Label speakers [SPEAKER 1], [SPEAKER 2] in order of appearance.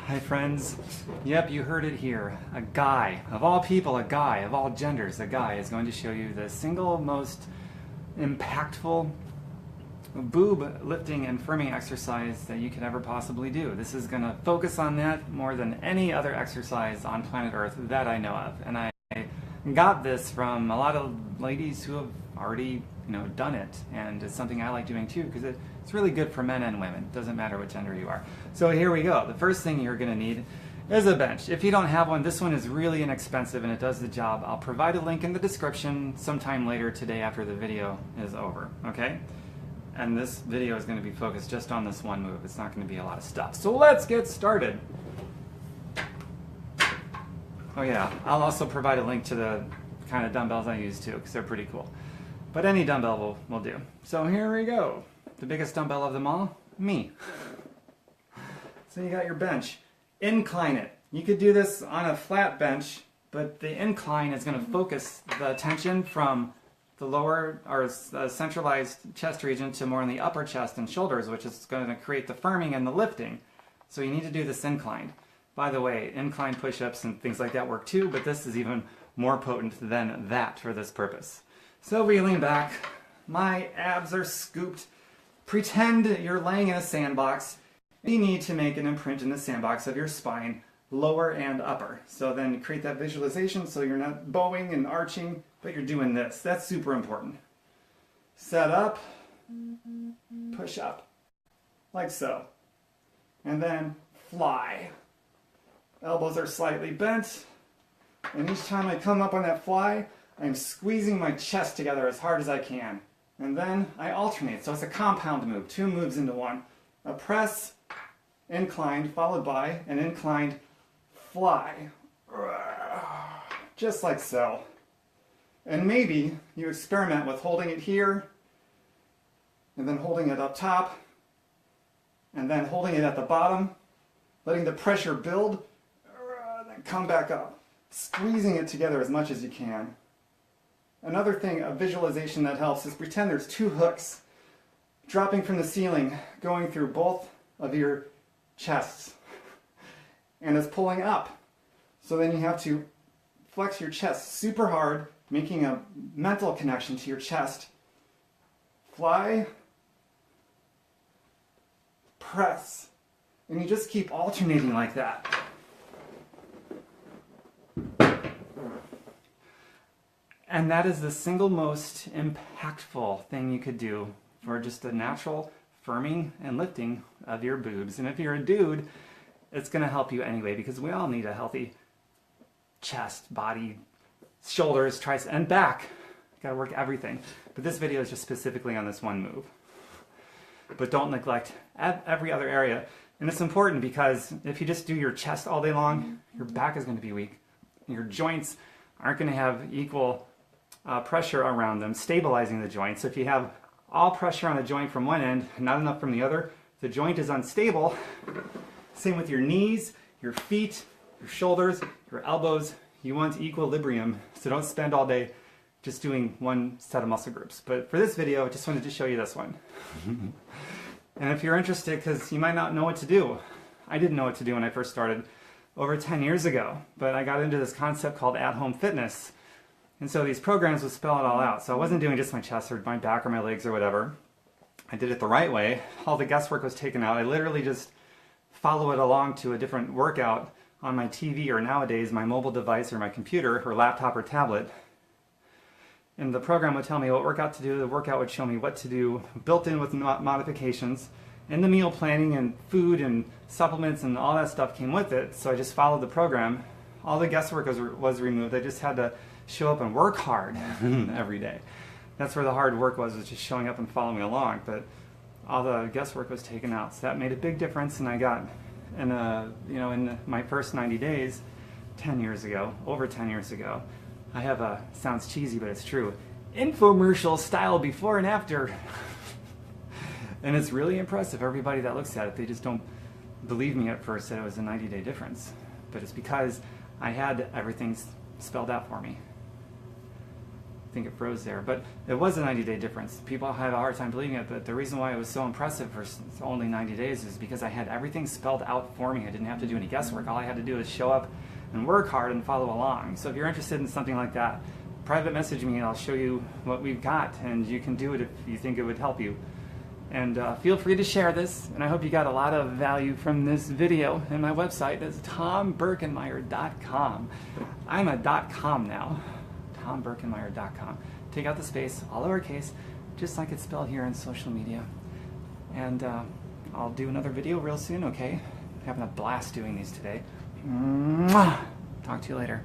[SPEAKER 1] Hi friends. Yep, you heard it here. A guy, of all people, a guy, of all genders, a guy is going to show you the single most impactful boob lifting and firming exercise that you could ever possibly do. This is going to focus on that more than any other exercise on planet Earth that I know of. And I got this from a lot of ladies who have already done it, and it's something I like doing too because it's really good for men and women. It doesn't matter what gender you are. So here we go. The first thing you're going to need is a bench. If you don't have one, this one is really inexpensive and it does the job. I'll provide a link in the description sometime later today after the video is over, okay? And this video is going to be focused just on this one move. It's not going to be a lot of stuff. So let's get started. Oh yeah, I'll also provide a link to the kind of dumbbells I use too, because they're pretty cool. But any dumbbell will do. So here we go. The biggest dumbbell of them all, me. So you got your bench. Incline it. You could do this on a flat bench, but the incline is going to focus the attention from the lower or centralized chest region to more in the upper chest and shoulders, which is going to create the firming and the lifting. So you need to do this inclined. By the way, incline push-ups and things like that work too, but this is even more potent than that for this purpose. So we lean back, my abs are scooped. Pretend you're laying in a sandbox. You need to make an imprint in the sandbox of your spine, lower and upper. So then create that visualization so you're not bowing and arching, but you're doing this. That's super important. Set up, push up, like so. And then fly. Elbows are slightly bent, and each time I come up on that fly, I'm squeezing my chest together as hard as I can. And then I alternate, so it's a compound move, 2 moves into one. A press, inclined, followed by an inclined fly. Just like so. And maybe you experiment with holding it here, and then holding it up top, and then holding it at the bottom, letting the pressure build, then come back up, squeezing it together as much as you can. Another thing, a visualization that helps, is pretend there's 2 hooks dropping from the ceiling, going through both of your chests, and it's pulling up. So then you have to flex your chest super hard, making a mental connection to your chest. Fly, press, and you just keep alternating like that. And that is the single most impactful thing you could do for just a natural firming and lifting of your boobs. And if you're a dude, it's going to help you anyway, because we all need a healthy chest, body, shoulders, triceps, and back. Got to work everything. But this video is just specifically on this one move. But don't neglect every other area. And it's important because if you just do your chest all day long, your back is going to be weak. Your joints aren't going to have equal pressure around them, stabilizing the joint. So if you have all pressure on the joint from one end, not enough from the other, the joint is unstable. Same with your knees, your feet, your shoulders, your elbows. You want equilibrium, so don't spend all day just doing one set of muscle groups. But for this video, I just wanted to show you this one. And if you're interested, because you might not know what to do. I didn't know what to do when I first started over 10 years ago, but I got into this concept called at-home fitness. And so these programs would spell it all out. So I wasn't doing just my chest or my back or my legs or whatever. I did it the right way. All the guesswork was taken out. I literally just follow it along to a different workout on my TV, or nowadays my mobile device or my computer or laptop or tablet. And the program would tell me what workout to do. The workout would show me what to do, built in with modifications. And the meal planning and food and supplements and all that stuff came with it. So I just followed the program. All the guesswork was removed. I just had to show up and work hard every day. That's where the hard work was just showing up and following along. But all the guesswork was taken out. So that made a big difference. And I got, in my first 90 days, 10 years ago, over 10 years ago, I have a, sounds cheesy, but it's true, infomercial style before and after. And it's really impressive. Everybody that looks at it, they just don't believe me at first that it was a 90-day difference. But it's because I had everything spelled out for me. think it froze there. But it was a 90-day difference. People have a hard time believing it, but the reason why it was so impressive for only 90 days is because I had everything spelled out for me. I didn't have to do any guesswork. All I had to do is show up and work hard and follow along. So if you're interested in something like that, private message me and I'll show you what we've got, and you can do it if you think it would help you. And feel free to share this, and I hope you got a lot of value from this video. And my website is tomberkenmeyer.com. I'm a .com now, tomberkenmeyer.com. Take out the space, all lowercase, just like it's spelled here in social media. And I'll do another video real soon, okay? Having a blast doing these today. Mwah! Talk to you later.